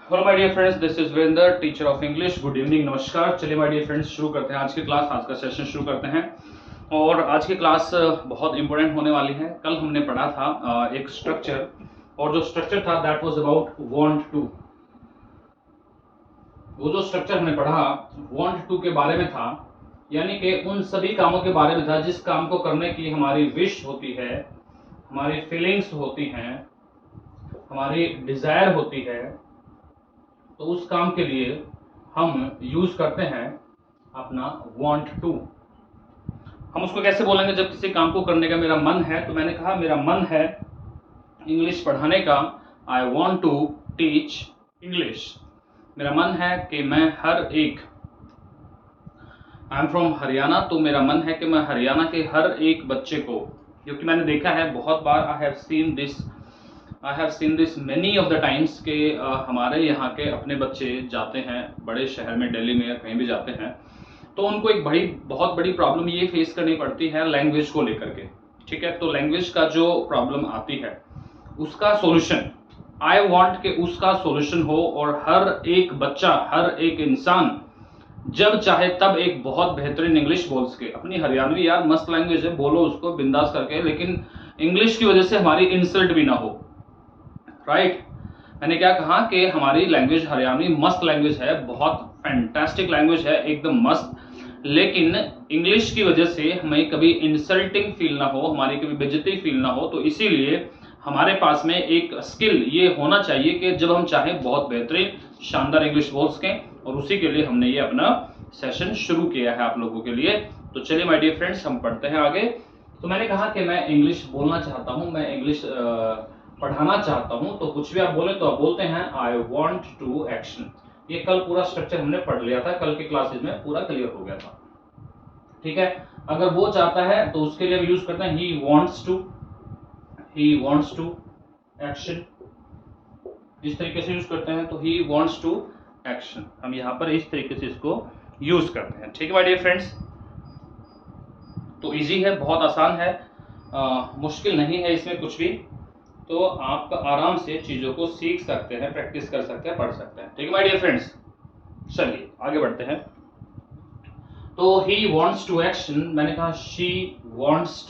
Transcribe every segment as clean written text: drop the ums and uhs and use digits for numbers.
Hello my dear friends, this is Virendra, teacher of English. Good evening, नमस्कार। चलिए my dear friends, शुरू करते हैं आज की क्लास। आज का सेशन शुरू करते हैं और आज की क्लास बहुत इंपॉर्टेंट होने वाली है। कल हमने पढ़ा था एक स्ट्रक्चर, और जो स्ट्रक्चर था that was about want to. वो जो स्ट्रक्चर हमने पढ़ा वांट टू के बारे में था, यानी कि उन सभी कामों के बारे में था जिस काम को करने की हमारी विश होती है, हमारी फीलिंग्स होती हैं, हमारी डिजायर होती है। तो उस काम के लिए हम यूज करते हैं अपना वांट टू। हम उसको कैसे बोलेंगे जब किसी काम को करने का मेरा मन है? तो मैंने कहा मेरा मन है इंग्लिश पढ़ाने का। I want to teach English. मेरा मन है कि मैं हर एक, आई एम फ्रॉम हरियाणा, तो मेरा मन है कि मैं हरियाणा के हर एक बच्चे को, क्योंकि मैंने देखा है बहुत बार, I have seen this many of the times के हमारे यहाँ के अपने बच्चे जाते हैं बड़े शहर में, दिल्ली में या कहीं भी जाते हैं, तो उनको एक बहुत बड़ी प्रॉब्लम ये फेस करनी पड़ती है लैंग्वेज को लेकर के। ठीक है, तो लैंग्वेज का जो प्रॉब्लम आती है उसका सॉल्यूशन, आई वांट के उसका सॉल्यूशन हो, और हर एक बच्चा, हर एक इंसान जब चाहे तब एक बहुत बेहतरीन इंग्लिश बोल सके। अपनी हरियाणवी यार मस्त लैंग्वेज है, बोलो उसको बिंदास करके, लेकिन इंग्लिश की वजह से हमारी इंसल्ट भी ना हो। राइट? मैंने क्या कहा कि हमारी लैंग्वेज हरियाणवी मस्त लैंग्वेज है, बहुत फैंटास्टिक लैंग्वेज है, एकदम मस्त, लेकिन इंग्लिश की वजह से हमें कभी इंसल्टिंग फील ना हो, हमारी कभी बेइज्जती फील ना हो। तो इसीलिए हमारे पास में एक स्किल ये होना चाहिए कि जब हम चाहें बहुत बेहतरीन शानदार इंग्लिश बोल सकें, और उसी के लिए हमने ये अपना सेशन शुरू किया है आप लोगों के लिए। तो चलिए माय डियर फ्रेंड्स, हम पढ़ते हैं आगे। तो मैंने कहा कि मैं इंग्लिश बोलना चाहता हूं, मैं इंग्लिश पढ़ाना चाहता हूं, तो कुछ भी आप बोले तो आप बोलते हैं आई वांट टू एक्शन। ये कल पूरा स्ट्रक्चर हमने पढ़ लिया था, कल के क्लासेस में पूरा क्लियर हो गया था। ठीक है, अगर वो चाहता है तो उसके लिए हम यूज करते हैं ही वांट्स टू एक्शन। इस तरीके से यूज करते हैं, तो ही वांट्स टू एक्शन, हम यहां पर इस तरीके से इसको यूज करते हैं। ठीक है माय डियर फ्रेंड्स, तो इजी है, बहुत आसान है, मुश्किल नहीं है इसमें कुछ भी। तो आप आराम से चीजों को सीख सकते हैं, प्रैक्टिस कर सकते हैं, पढ़ सकते हैं। ठीक है माय डियर फ्रेंड्स, चलिए आगे बढ़ते हैं। तो ही वांट्स टू एक्शन, मैंने कहा she wants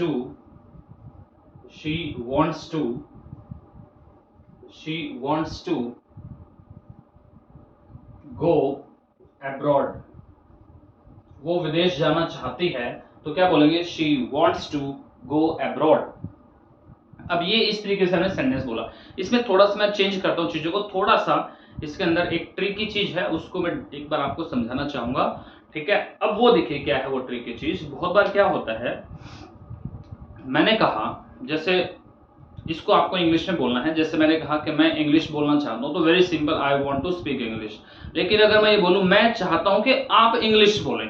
to go abroad. वो विदेश जाना चाहती है, तो क्या बोलेंगे? She wants to go abroad. अब ये इस तरीके से हमने सेंटेंस बोला। इसमें थोड़ा सा मैं चेंज करता हूं चीजों को, थोड़ा सा इसके अंदर एक ट्रिकी चीज है, उसको मैं एक बार आपको समझाना चाहूंगा। ठीक है, अब वो देखिए क्या है वो ट्रिकी चीज। बहुत बार क्या होता है, मैंने कहा जैसे इसको आपको इंग्लिश में बोलना है, जैसे मैंने कहा कि मैं इंग्लिश बोलना चाहता हूं, तो very simple, I want to speak English. लेकिन अगर मैं ये बोलूं मैं चाहता हूं कि आप इंग्लिश बोलें,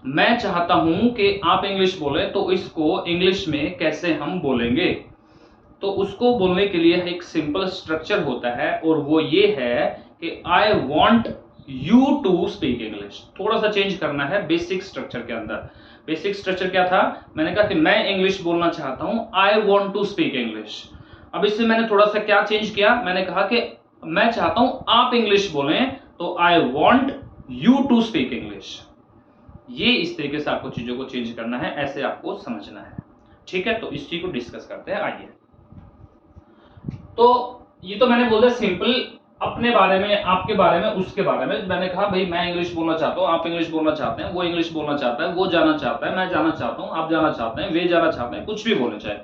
मैं चाहता हूं कि आप इंग्लिश बोलें, तो इसको इंग्लिश में कैसे हम बोलेंगे? तो उसको बोलने के लिए एक सिंपल स्ट्रक्चर होता है, और वो ये है कि I want you to speak English. थोड़ा सा चेंज करना है बेसिक स्ट्रक्चर के अंदर। बेसिक स्ट्रक्चर क्या था? मैंने कहा कि मैं इंग्लिश बोलना चाहता हूं, I want to speak English. अब इसमें मैंने थोड़ा सा क्या चेंज किया, मैंने कहा कि मैं चाहता हूं आप इंग्लिश बोलें, तो I want you to speak English. ये इस तरीके से आपको चीजों को चेंज करना है, ऐसे आपको समझना है। ठीक है, तो इस चीज को डिस्कस करते हैं, आइए। तो ये तो मैंने बोल दिया सिंपल, अपने बारे में, आपके बारे में, उसके बारे में। मैंने कहा भाई मैं इंग्लिश बोलना चाहता हूँ, आप इंग्लिश बोलना चाहते हैं, वो इंग्लिश बोलना चाहता है, वो जाना चाहता है, मैं जाना चाहता हूँ, आप जाना चाहते हैं, वे जाना चाहते हैं, कुछ भी बोलना चाहे।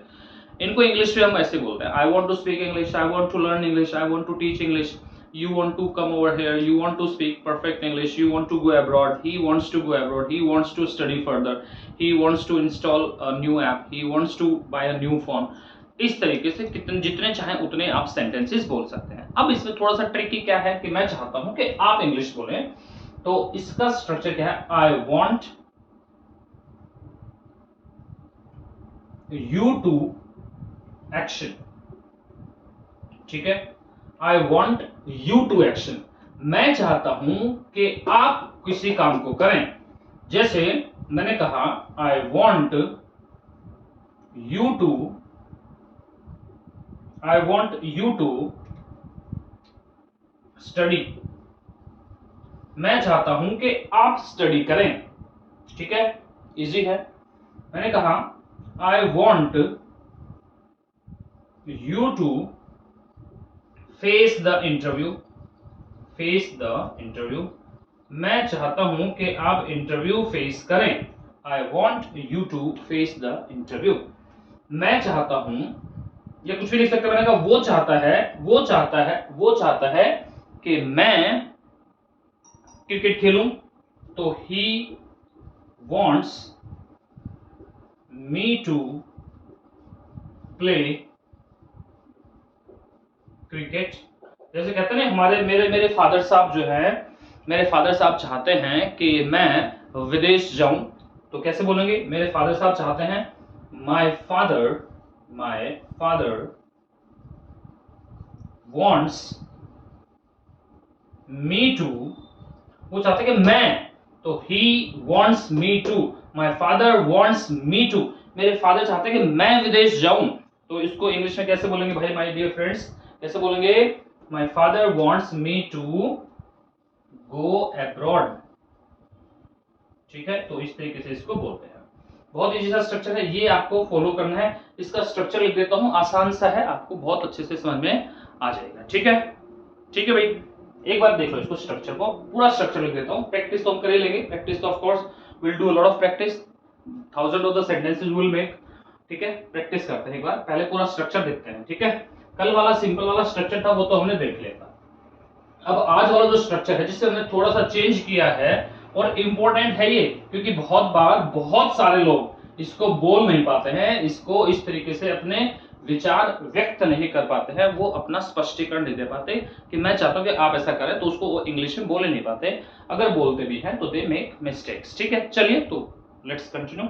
इनको इंग्लिश में हम ऐसे बोलते हैं, I want to speak English, I want to learn English, I want to teach English, you want to come over here, you want to speak perfect English, you want to go abroad, he wants to go abroad, he wants to study further, he wants to install a new app, he wants to buy a new phone। इस तरीके से कितने जितने चाहें उतने आप sentences बोल सकते हैं। अब इसमें थोड़ा सा ट्रिकी क्या है कि मैं चाहता हूं कि आप इंग्लिश बोलें, तो इसका स्ट्रक्चर क्या है? I want you to action. ठीक है, I want you to action, मैं चाहता हूं कि आप किसी काम को करें। जैसे मैंने कहा I want you to study, मैं चाहता हूं कि आप स्टडी करें। ठीक है, इजी है। मैंने कहा I want you to face the interview, face the interview, मैं चाहता हूं कि आप इंटरव्यू फेस करें। I want you to face the interview, मैं चाहता हूं, या कुछ भी लिख सकते। मैंने कहा वो चाहता है, वो चाहता है, वो चाहता है कि मैं क्रिकेट खेलूं, तो he wants me to play cricket. जैसे कहते हैं ना, हमारे मेरे फादर साहब जो हैं, मेरे फादर साहब चाहते हैं कि मैं विदेश जाऊं, तो कैसे बोलेंगे? मेरे फादर साहब चाहते हैं, my father wants me to, वो चाहते हैं कि मैं, तो he wants me to, my father wants me to, मेरे फादर चाहते हैं कि मैं विदेश जाऊं, तो इसको इंग्लिश में कैसे बोलेंगे भाई माय डियर फ्रेंड्स? कैसे बोलेंगे? my father wants me to go abroad। ठीक है, तो इस तरीके से इसको बोलते हैं। बहुत इजी सा स्ट्रक्चर है, ये आपको फॉलो करना है। इसका स्ट्रक्चर लिख देता हूं, आसान सा है, आपको बहुत अच्छे से समझ में आ जाएगा। ठीक है, ठीक है भाई, एक बार देख लो इसको, स्ट्रक्चर को, पूरा स्ट्रक्चर लिख देता हूं। प्रैक्टिस तो हम कर ही लेंगे, प्रैक्टिस तो of course will do a lot of practice, thousand of the sentences will make. ठीक है, प्रैक्टिस करते हैं एक बार, पहले पूरा स्ट्रक्चर देखते हैं। ठीक है, कल वाला सिंपल वाला स्ट्रक्चर था वो तो हमने देख लिया था। अब आज वाला जो स्ट्रक्चर है, जिससे हमने थोड़ा सा चेंज किया है, और इंपॉर्टेंट है ये, क्योंकि बहुत बार बहुत सारे लोग इसको बोल नहीं पाते हैं, इसको इस तरीके से अपने विचार व्यक्त नहीं कर पाते हैं, वो अपना स्पष्टीकरण नहीं दे पाते कि मैं चाहता हूं कि आप ऐसा करें, तो उसको वो इंग्लिश में बोले नहीं पाते। अगर बोलते भी हैं तो दे मेक मिस्टेक्स। ठीक है, चलिए तो लेट्स कंटिन्यू।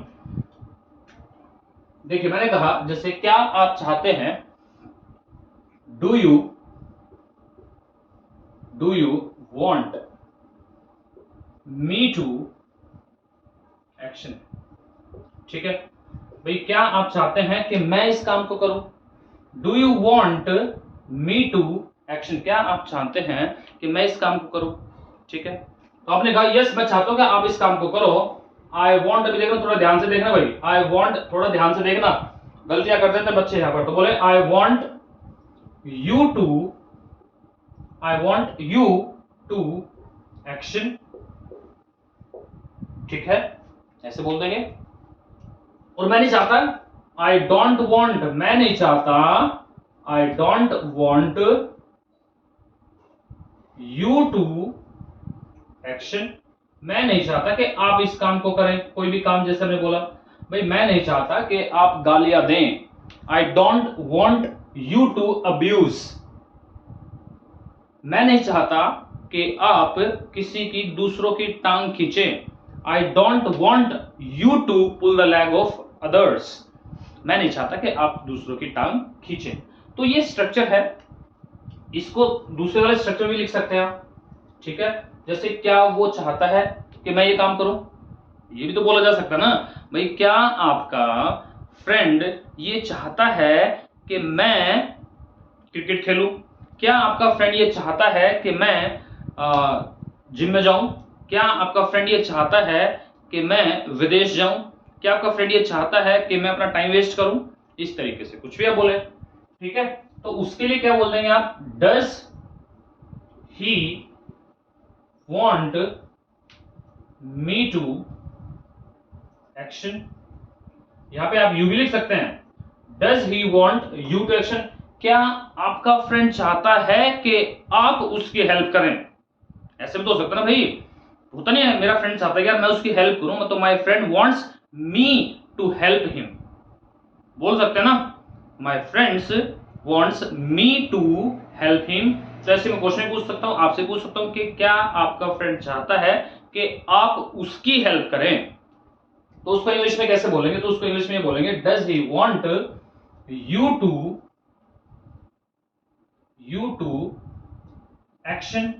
देखिए, मैंने कहा जैसे क्या आप चाहते हैं, do you want me to action. ठीक है भाई, क्या आप चाहते हैं कि मैं इस काम को करूं? Do you want me to action, क्या आप चाहते हैं कि मैं इस काम को करूं? ठीक है, तो आपने कहा यस मैं चाहता हूं कि आप इस काम को करो। आई वॉन्ट, अभी देखना, थोड़ा ध्यान से देखना भाई, आई वॉन्ट, थोड़ा ध्यान से देखना, गलतियां कर देते बच्चे यहां पर। तो बोले I want you to action. ठीक है, ऐसे बोल देंगे। और मैं नहीं चाहता, आई डोंट वॉन्ट, मैं नहीं चाहता, I don't want you to action, मैं नहीं चाहता कि आप इस काम को करें, कोई भी काम। जैसे हमने बोला भाई, मैं नहीं चाहता कि आप गालियां दें, I don't want you to abuse, मैं नहीं चाहता कि आप किसी की, दूसरों की टांग खींचें, I don't want you to pull the leg of others, मैं नहीं चाहता कि आप दूसरों की टांग खींचें। तो ये स्ट्रक्चर है, इसको दूसरे वाले स्ट्रक्चर भी लिख सकते हैं आप। ठीक है, जैसे क्या वो चाहता है कि मैं ये काम करूं, ये भी तो बोला जा सकता है ना भाई, क्या आपका फ्रेंड ये चाहता है कि मैं क्रिकेट खेलूं? क्या आपका फ्रेंड ये चाहता है कि मैं जिम में जाऊं? क्या आपका फ्रेंड ये चाहता है कि मैं विदेश जाऊं? क्या आपका फ्रेंड ये चाहता है कि मैं अपना टाइम वेस्ट करूं? इस तरीके से कुछ भी आप बोले। ठीक है, तो उसके लिए क्या बोल देंगे आप? Does he want me to action. यहां पे आप यू भी लिख सकते हैं, does he want you to action, क्या आपका फ्रेंड चाहता है कि आप उसकी हेल्प करें? ऐसे भी तो हो सकता है ना भाई, होता नहीं है, मेरा फ्रेंड चाहता है कि मैं उसकी हेल्प करूं, मतलब my friend wants me to help him, बोल सकते हैं ना, my friends wants me to help him. तो ऐसे में क्वेश्चन पूछ सकता हूं, आपसे पूछ सकता हूं कि क्या आपका फ्रेंड चाहता है कि आप उसकी हेल्प करें? तो उसको इंग्लिश में कैसे बोलेंगे? तो उसको इंग्लिश में बोलेंगे does he want you to action.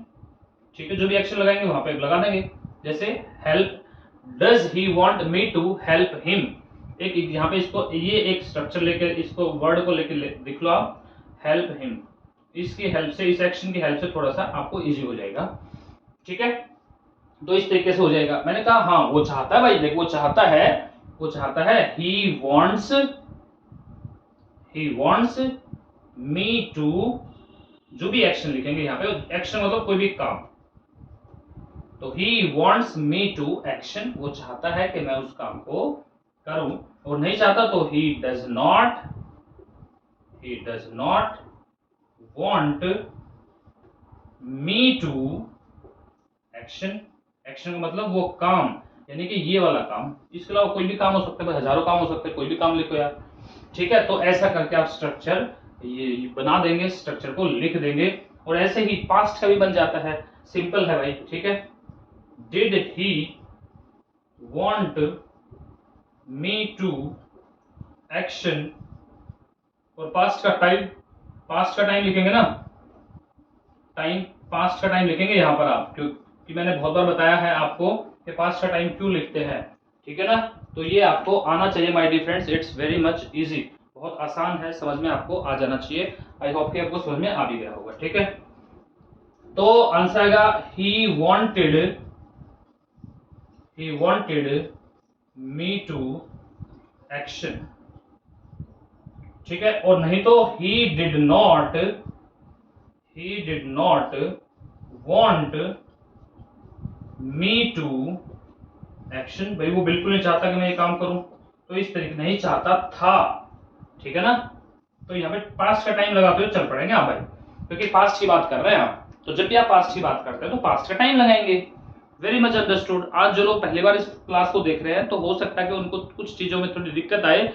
ठीक है, जो भी एक्शन लगाएंगे वहां पे लगा देंगे, जैसे help, does he want me to help him. एक यहां पे इसको, ये एक स्ट्रक्चर लेकर, इसको वर्ड को लेकर लिख लो आप, हेल्प हिम, इसकी हेल्प से, इस एक्शन की हेल्प से थोड़ा सा आपको इजी हो जाएगा। ठीक है, तो इस तरीके से हो जाएगा। मैंने कहा हाँ वो चाहता है भाई, देख वो चाहता है ही वॉन्ट्स मी टू, जो भी एक्शन लिखेंगे यहाँ पे, एक्शन मतलब कोई भी काम, तो he wants me to action, वो चाहता है कि मैं उस काम को करूं, और नहीं चाहता तो ही does not want me to action. Action का मतलब वो काम, यानी कि ये वाला काम, इसके अलावा कोई भी काम हो सकता है, हजारों काम हो सकते हैं, कोई भी काम लिखो यार। ठीक है, तो ऐसा करके आप स्ट्रक्चर ये बना देंगे, स्ट्रक्चर को लिख देंगे, और ऐसे ही पास्ट का भी बन जाता है, सिंपल है भाई। ठीक है, did he want me to action, और पास्ट का टाइम लिखेंगे ना, पास्ट का टाइम लिखेंगे यहाँ पर आप, क्योंकि मैंने बहुत बार बताया है आपको कि पास्ट का टाइम क्यों लिखते हैं। ठीक है ना, तो ये आपको आना चाहिए my dear friends, it's very much easy, बहुत आसान है, समझ में आपको आ जाना चाहिए। आई होप कि आपको समझ में आ भी गया होगा। ठीक है, तो आंसर आएगा he wanted me to action. ठीक है, और नहीं तो he did not want me to action. भाई वो बिल्कुल नहीं चाहता कि मैं ये काम करूं, तो इस तरीके नहीं चाहता था। ठीक है ना, तो यहाँ पे पास्ट का टाइम लगाते हुए चल पड़ेंगे आप भाई, क्योंकि पास्ट की बात कर रहे हैं आप, तो जब भी आप पास्ट की बात करते हैं तो पास्ट का टाइम लगाएंगे। Very much understood. आज जो लोग पहली बार इस क्लास को देख रहे हैं, तो हो सकता है कि उनको कुछ चीजों में थोड़ी दिक्कत आए,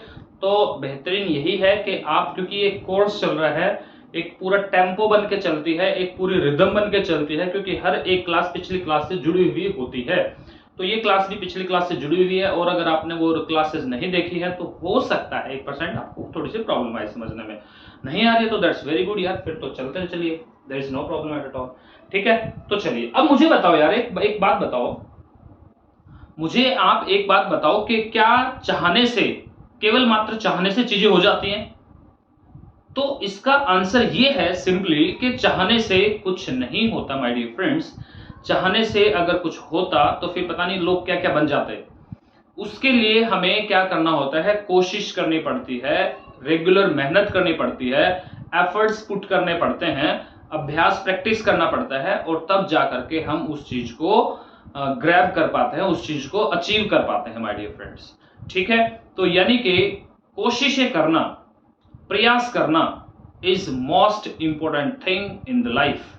तो बेहतरीन यही है कि आप, क्योंकि ये कोर्स चल रहा है, एक पूरा टेम्पो बन के चलती है, एक पूरी रिदम बन के चलती है, क्योंकि हर एक क्लास पिछली क्लास से जुड़ी हुई होती है। तो ये क्लास भी पिछली क्लास से जुड़ी हुई है, और अगर आपने वो क्लासेस नहीं देखी है तो हो सकता है 1% आपको थोड़ी सी प्रॉब्लम आए समझने में। नहीं आ रही है तो दैट्स वेरी गुड यार, फिर तो चलते चलिए, there is no problem at all. ठीक है, तो चलिए अब मुझे बताओ यार, एक बात बताओ मुझे, आप एक बात बताओ कि क्या चाहने से, केवल मात्र चाहने से चीजें हो जाती हैं? तो इसका आंसर ये है सिंपली कि चाहने से कुछ नहीं होता माय डियर फ्रेंड्स। चाहने से अगर कुछ होता तो फिर पता नहीं लोग क्या क्या बन जाते। उसके लिए हमें क्या करना होता है, कोशिश करनी पड़ती है, रेगुलर मेहनत करनी पड़ती है, एफर्ट्स पुट करने पड़ते हैं, अभ्यास प्रैक्टिस करना पड़ता है, और तब जाकर के हम उस चीज को ग्रैब कर पाते हैं, उस चीज को अचीव कर पाते हैं माय डियर फ्रेंड्स। ठीक है, तो यानी कि कोशिशें करना, प्रयास करना is most important thing in the life.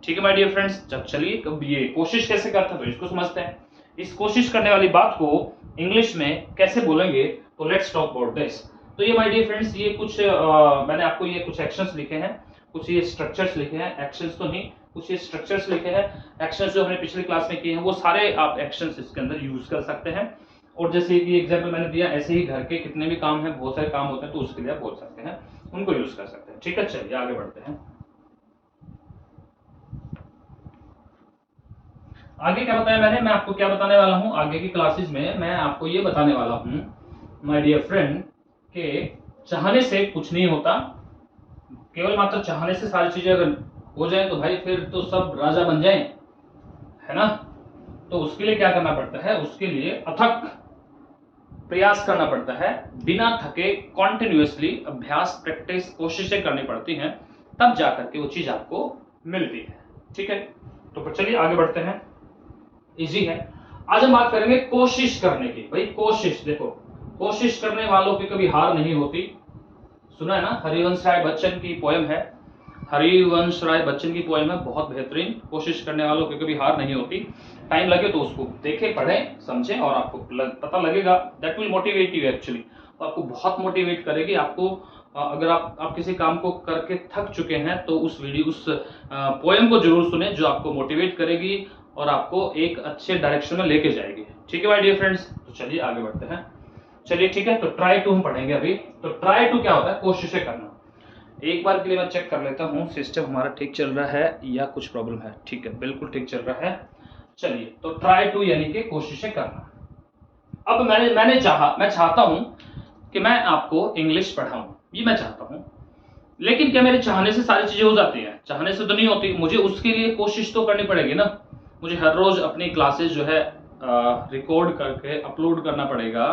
ठीक है माय डियर फ्रेंड्स, जब चलिए कब ये कोशिश कैसे करते हैं तो इसको समझते हैं। इस कोशिश करने वाली बात को इंग्लिश में कैसे बोलेंगे, तो लेट्स टॉक अबाउट दिस। तो ये माय डियर फ्रेंड्स, ये कुछ मैंने आपको ये कुछ एक्शंस लिखे हैं, कुछ ये स्ट्रक्चर्स लिखे हैं, एक्शंस तो नहीं, कुछ ये स्ट्रक्चर्स लिखे हैं। एक्शंस जो हमने पिछली क्लास में किए हैं वो सारे आप एक्शंस इसके अंदर यूज कर सकते हैं। और जैसे कि एग्जाम्पल मैंने दिया, ऐसे ही घर के कितने भी काम हैं, बहुत सारे काम होते हैं, तो उसके लिए आप बोल सकते हैं, उनको यूज कर सकते हैं। ठीक है, चलिए आगे बढ़ते हैं। आगे क्या बताया मैंने, मैं आपको क्या बताने वाला हूं आगे की क्लासेस में, मैं आपको ये बताने वाला हूं माय डियर फ्रेंड के चाहने से कुछ नहीं होता, केवल मात्र चाहने से सारी चीजें अगर हो जाए तो भाई फिर तो सब राजा बन जाए, है ना। तो उसके लिए क्या करना पड़ता है, उसके लिए अथक प्रयास करना पड़ता है, बिना थके कॉन्टिन्यूअसली अभ्यास प्रैक्टिस कोशिशें करनी पड़ती हैं, तब जाकर के वो चीज आपको मिलती है। ठीक है, तो चलिए आगे बढ़ते हैं, इजी है। आज हम बात करेंगे कोशिश करने की। भाई कोशिश, देखो कोशिश करने वालों की कभी हार नहीं होती, सुना है ना, हरिवंश राय बच्चन की पोएम है, हरिवंश राय बच्चन की पोएम है, बहुत बेहतरीन। कोशिश करने वालों की कभी हार नहीं होती। टाइम लगे तो उसको देखें, पढ़ें, समझें, और आपको पता लगेगा, that will motivate you actually, तो आपको बहुत मोटिवेट करेगी। आपको अगर आप किसी काम को करके थक चुके हैं तो उस पोएम को जरूर सुने, जो आपको मोटिवेट करेगी और आपको एक अच्छे डायरेक्शन में लेके जाएगी। ठीक है माय डियर फ्रेंड्स, तो चलिए आगे बढ़ते हैं। चलिए ठीक है, तो ट्राई टू हम पढ़ेंगे अभी। तो ट्राई टू क्या होता है, कोशिशें करना। एक बार के लिए मैं चेक कर लेता हूँ सिस्टम हमारा ठीक चल रहा है या कुछ प्रॉब्लम है। ठीक है, बिल्कुल ठीक चल रहा है। चलिए, तो ट्राई टू यानी कि कोशिशें करना। अब मैं चाहता हूं कि मैं आपको इंग्लिश पढ़ाऊं, ये मैं चाहता हूं। लेकिन क्या मेरे चाहने से सारी चीजें हो जाती हैं? चाहने से तो नहीं होती, मुझे उसके लिए कोशिश तो करनी पड़ेगी ना। मुझे हर रोज अपनी क्लासेस जो है रिकॉर्ड करके अपलोड करना पड़ेगा,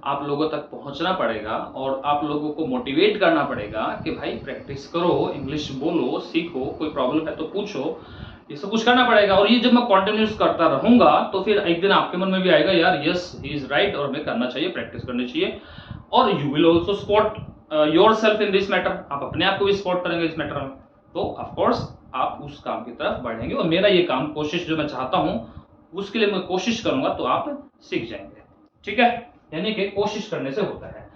आप लोगों तक पहुंचना पड़ेगा और आप लोगों को मोटिवेट करना पड़ेगा कि भाई प्रैक्टिस करो, इंग्लिश बोलो, सीखो, कोई प्रॉब्लम है तो पूछो, ये सब कुछ करना पड़ेगा। और ये जब मैं कंटिन्यूस करता रहूंगा तो फिर एक दिन आपके मन में भी आएगा यार यस ही इज राइट और हमें करना चाहिए, प्रैक्टिस करनी चाहिए। और you will also spot your self in this matter, आप अपने आप को भी स्पॉट करेंगे इस मैटर में, तो ऑफकोर्स आप उस काम की तरफ बढ़ेंगे। और मेरा ये काम, कोशिश जो मैं चाहता हूं उसके लिए मैं कोशिश करूंगा तो आप सीख जाएंगे। ठीक है, यानी कि कोशिश करने से होता है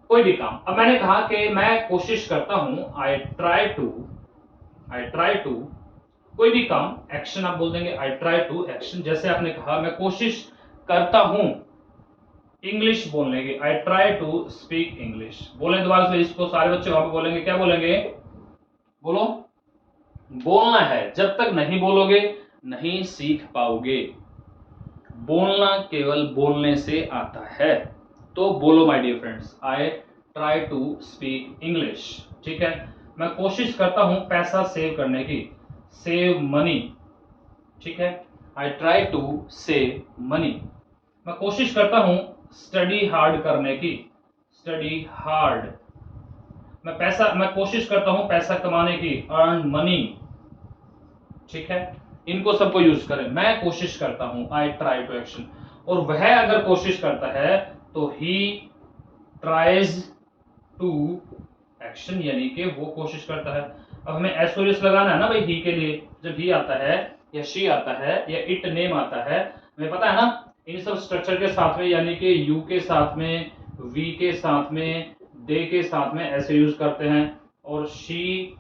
कोई भी काम। अब मैंने कहा कि मैं कोशिश करता हूं, आई ट्राई टू कोई भी काम, एक्शन आप बोल देंगे, आई ट्राई टू एक्शन। जैसे आपने कहा मैं कोशिश करता हूं इंग्लिश बोलने की, I try to speak English. बोले दोबारा से इसको, सारे बच्चे वहां पे बोलेंगे, क्या बोलेंगे? बोलो, बोलना है। जब तक नहीं बोलोगे नहीं सीख पाओगे। बोलना केवल बोलने से आता है। तो बोलो my dear friends, I try to speak English. ठीक है, मैं कोशिश करता हूं पैसा सेव करने की, सेव मनी। ठीक है, I try to save money. मैं कोशिश करता हूं स्टडी हार्ड करने की, स्टडी हार्ड। मैं कोशिश करता हूं पैसा कमाने की, अर्न मनी। ठीक है, इनको सबको यूज करें। मैं कोशिश करता हूं, आई ट्राई टू एक्शन। और वह अगर कोशिश करता है तो ही ट्राइज टू एक्शन, यानी कि वो कोशिश करता है। अब हमें एसओएस लगाना है ना भाई ही के लिए। जब ही आता है या शी आता है या इट नेम आता है, हमें पता है ना इन सब स्ट्रक्चर के साथ में, यानी कि यू के साथ में, वी के साथ में, दे के साथ में ऐसे यूज करते हैं, और शी,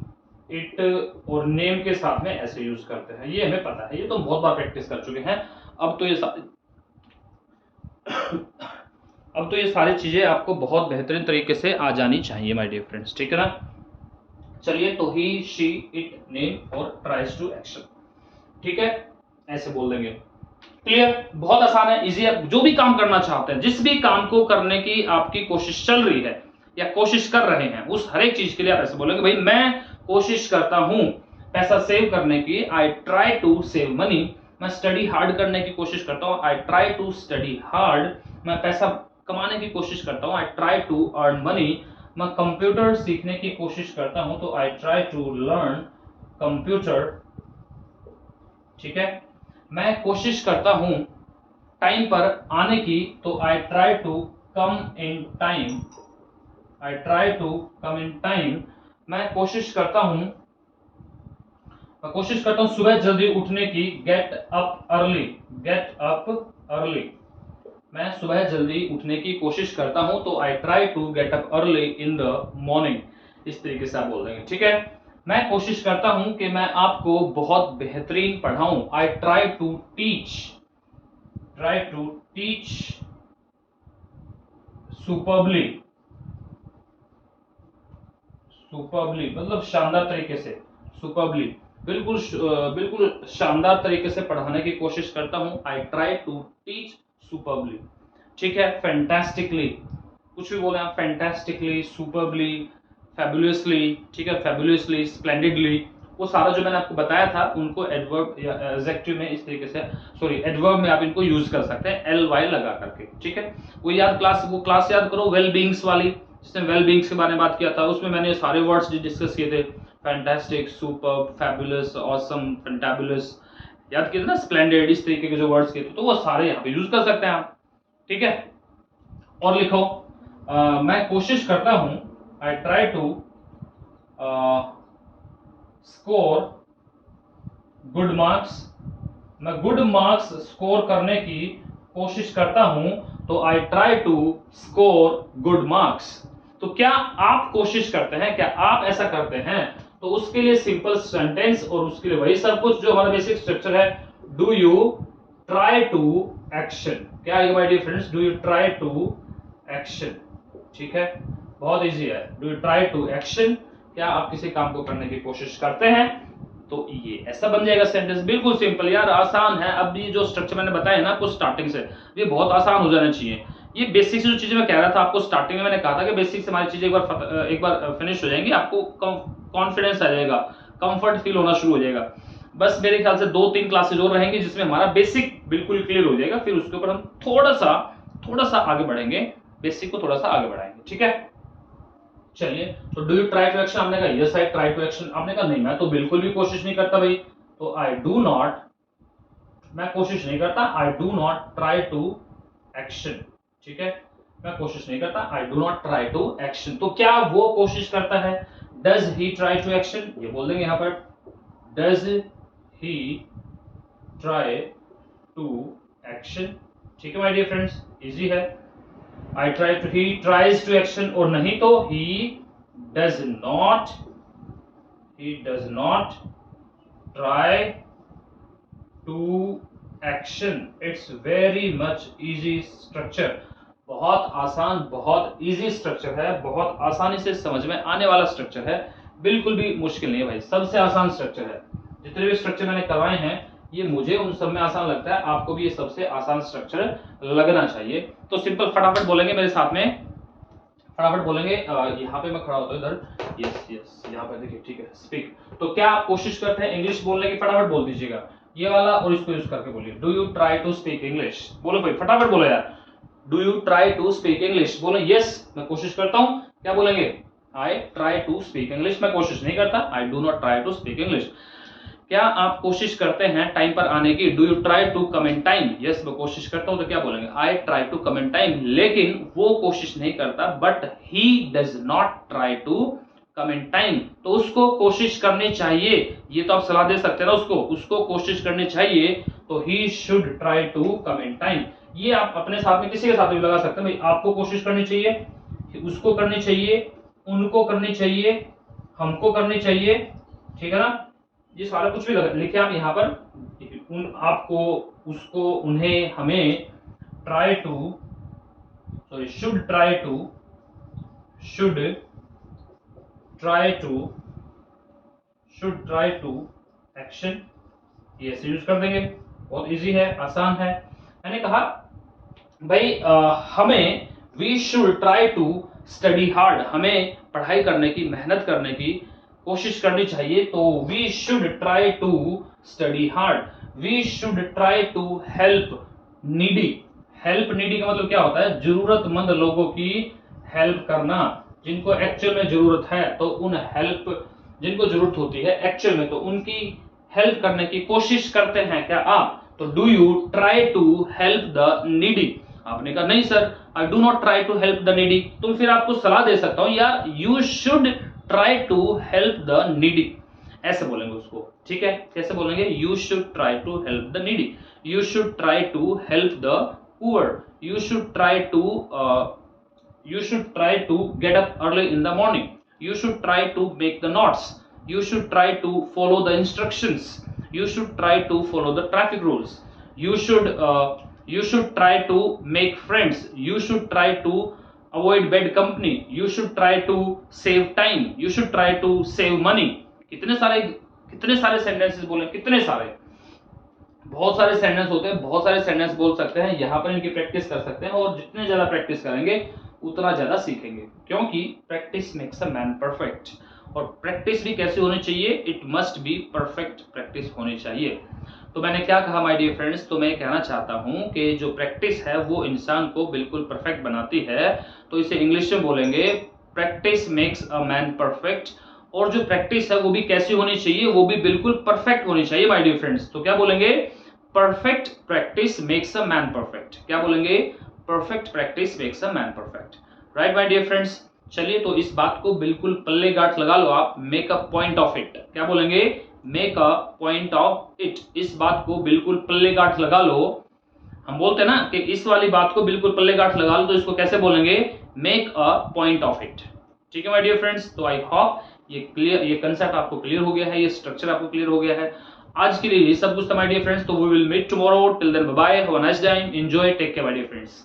इट और नेम के साथ में ऐसे यूज करते हैं। ये हमें पता है, ये तो बहुत बार प्रैक्टिस कर चुके हैं। अब तो ये सारी चीजें आपको बहुत बेहतरीन तरीके से आ जानी चाहिए माय डियर फ्रेंड्स। ठीक है ना? चलिए, तो ही, शी, इट, नेम और ट्राइज टू एक्शन। ठीक है, ऐसे बोल देंगे। क्लियर? बहुत आसान है, इजी है। जो भी काम करना चाहते हैं, जिस भी काम को करने की आपकी कोशिश चल रही है या कोशिश कर रहे हैं, उस हर एक चीज के लिए आप ऐसे बोलेंगे, भाई मैं कोशिश करता हूं पैसा सेव करने की, I try to save money. मैं स्टडी हार्ड करने की कोशिश करता हूं, I try to study hard. मैं पैसा कमाने की कोशिश करता हूं, I try to earn money. मैं कंप्यूटर सीखने की कोशिश करता हूं तो I try to learn computer. ठीक है, मैं कोशिश करता हूं टाइम पर आने की तो I try to come in time, I try to come in time. मैं कोशिश करता हूं सुबह जल्दी उठने की, get up early, get up early. मैं सुबह जल्दी उठने की कोशिश करता हूं तो I try to get up early in the morning. इस तरीके से आप बोल देंगे। ठीक है, मैं कोशिश करता हूं कि मैं आपको बहुत बेहतरीन पढ़ाऊं, I try to teach, try to teach superbly, superbly मतलब शानदार तरीके से, सुपरबली बिल्कुल शानदार तरीके से पढ़ाने की कोशिश करता हूं, I try to teach superbly. ठीक है, फैंटास्टिकली, कुछ भी बोले आप, फैंटास्टिकली, सुपरबली, फैबुलसली। ठीक है, फैबुलसली, स्प्लेंडिडली, वो सारा जो मैंने आपको बताया था उनको एडवर्ब या एडजेक्टिव में इस तरीके से, सॉरी एडवर्ब में आप इनको यूज कर सकते हैं एल वाई लगा करके। ठीक है, वो क्लास याद करो वेल बीइंग्स वाली, जिसने वेल बीइंग्स के बारे में बात किया था, उसमें मैंने सारे वर्ड्स डिस्कस किए थे, fantastic, superb, fabulous, awesome, fantabulous, याद किए थे ना, स्प्लेंडेड, इस तरीके के जो वर्ड्स किए थे, तो वो सारे यहाँ पे यूज कर सकते हैं आप। ठीक है, और लिखो, मैं कोशिश करता हूं, I try to score good marks. मैं गुड मार्क्स स्कोर करने की कोशिश करता हूं तो I try to score good marks. तो क्या आप कोशिश करते हैं, क्या आप ऐसा करते हैं? तो उसके लिए सिंपल सेंटेंस और उसके लिए वही सब कुछ जो हमारा बेसिक स्ट्रक्चर है, do you try to action. क्या आएगा my dear friends? Do you try to action. ठीक है, बहुत इजी है, do you try to action. क्या आप किसी काम को करने की कोशिश करते हैं? तो ये ऐसा बन जाएगा सेंटेंस, बिल्कुल सिंपल यार, आसान है। अब ये जो स्ट्रक्चर मैंने बताया ना आपको स्टार्टिंग से, ये बहुत आसान हो जाना चाहिए, ये बेसिक जो चीजें मैं कह रहा था आपको स्टार्टिंग में, मैंने कहा था कि बेसिक से हमारी चीजें एक बार फिनिश हो जाएंगी, आपको कॉन्फिडेंस आ जाएगा, कंफर्ट फील होना शुरू हो जाएगा। बस मेरे ख्याल से 2-3 क्लासेज और रहेंगी जिसमें हमारा बेसिक बिल्कुल क्लियर हो जाएगा, फिर उसके ऊपर हम थोड़ा सा आगे बढ़ेंगे, बेसिक को थोड़ा सा आगे बढ़ाएंगे, ठीक है। चलिए, तो do you try to action, आपने कहा yes I try to action, आपने कहा नहीं मैं तो बिल्कुल भी कोशिश नहीं करता भाई, तो आई डू नॉट, मैं कोशिश नहीं करता, I do not try to action, ठीक है, मैं कोशिश नहीं करता, I do not try to action. तो क्या वो कोशिश करता है, does he try to action, ये बोल देंगे यहां पर, does he try to action, ठीक है माय डियर फ्रेंड्स, इजी है। I try to, he tries to action, और नहीं तो he does not try to action. It's very much easy structure, बहुत आसान, बहुत इजी स्ट्रक्चर है, बहुत आसानी से समझ में आने वाला स्ट्रक्चर है, बिल्कुल भी मुश्किल नहीं है भाई, सबसे आसान स्ट्रक्चर है। जितने भी स्ट्रक्चर मैंने करवाए हैं ये मुझे उन सब में आसान लगता है, आपको भी ये सबसे आसान स्ट्रक्चर लगना चाहिए। तो सिंपल फटाफट बोलेंगे मेरे साथ में, फटाफट बोलेंगे, यहाँ पे मैं खड़ा होता हूँ इधर, यस यस, यहाँ पे देखिए, ठीक है, स्पीक। तो क्या आप कोशिश करते हैं इंग्लिश बोलने की, फटाफट बोल दीजिएगा ये वाला, और इसको यूज करके बोलिए, do you try to speak English, बोलो भाई फटाफट बोलो यार, do you try to speak English, बोलो यस मैं कोशिश करता हूँ, क्या बोलेंगे, I try to speak English, मैं कोशिश नहीं करता, I do not try to speak English. क्या आप कोशिश करते हैं टाइम पर आने की, do you try to come in time, yes मैं कोशिश करता हूं, तो क्या बोलेंगे, I try to come in time, लेकिन वो कोशिश नहीं करता, but he does not try to come in time, तो उसको कोशिश करनी चाहिए, ये तो आप सलाह दे सकते हैं ना, उसको कोशिश करनी चाहिए, तो he should try to come in time. ये आप अपने साथ में किसी के साथ भी लगा सकते हैं भाई, आपको कोशिश करनी चाहिए, उसको करनी चाहिए, उनको करनी चाहिए, हमको करनी चाहिए, ठीक है ना, ये सारा कुछ भी लिखे आप यहाँ पर, उन, आपको, उसको, उन्हें, हमें, try to, sorry should try to action, ये ऐसे यूज कर देंगे, बहुत इजी है, आसान है। मैंने कहा भाई हमें, we should try to study hard, हमें पढ़ाई करने की, मेहनत करने की कोशिश करनी चाहिए, तो we should try to study hard, we should try to help needy, help needy का मतलब क्या होता है, जरूरतमंद लोगों की हेल्प करना, जिनको एक्चुअल में जरूरत है, तो उन हेल्प, जिनको जरूरत होती है एक्चुअल में, तो उनकी हेल्प करने की कोशिश करते हैं क्या आप, तो do you try to help the needy, आपने कहा नहीं sir I do not try to help the needy, तो फिर आपको सलाह दे सकता हूं यार, you should try to help the needy, ऐसे बोलेंगे उसको, ठीक है, कैसे बोलेंगे, you should try to help the needy, you should try to help the poor, you should try to get up early in the morning, you should try to make the notes, you should try to follow the instructions, you should try to follow the traffic rules, you should try to make friends, you should try to avoid bad company, you should try to save time, you should try to save money। कितने सारे sentences बोले, कितने सारे, बहुत सारे sentence होते हैं, बहुत सारे सेंटेंस बोल सकते हैं, यहाँ पर इनकी प्रैक्टिस कर सकते हैं, और जितने ज्यादा प्रैक्टिस करेंगे उतना ज्यादा सीखेंगे, क्योंकि practice makes a man perfect, और प्रैक्टिस भी कैसे होनी चाहिए, it must be perfect practice होनी चाहिए। तो मैंने क्या कहा माय डियर फ्रेंड्स, तो मैं कहना चाहता हूं कि जो प्रैक्टिस है वो इंसान को बिल्कुल परफेक्ट बनाती है, तो इसे इंग्लिश में बोलेंगे practice makes a man perfect, और जो प्रैक्टिस है वो भी कैसी होनी चाहिए, वो भी बिल्कुल परफेक्ट होनी चाहिए माय डियर फ्रेंड्स। तो क्या बोलेंगे, perfect practice makes a man perfect, क्या बोलेंगे, perfect practice makes a man perfect, right my dear friends. चलिए, तो इस बात को बिल्कुल पल्ले गांठ लगा लो आप, make a point of it, क्या बोलेंगे, make a point of it, इस बात को बिल्कुल पल्ले गांठ लगा लो। हम बोलते हैं ना कि इस वाली बात को बिल्कुल पल्ले गांठ लगा लो, तो इसको कैसे बोलेंगे, make a point of it, ठीक है माय डियर फ्रेंड्स। तो आई होप ये कंसेप्ट आपको क्लियर हो गया है, ये स्ट्रक्चर आपको क्लियर हो गया है। आज के लिए ये सब कुछ था माय डियर फ्रेंड्स, तो we will meet tomorrow, till then bye bye, have a nice time, enjoy, take care my dear friends.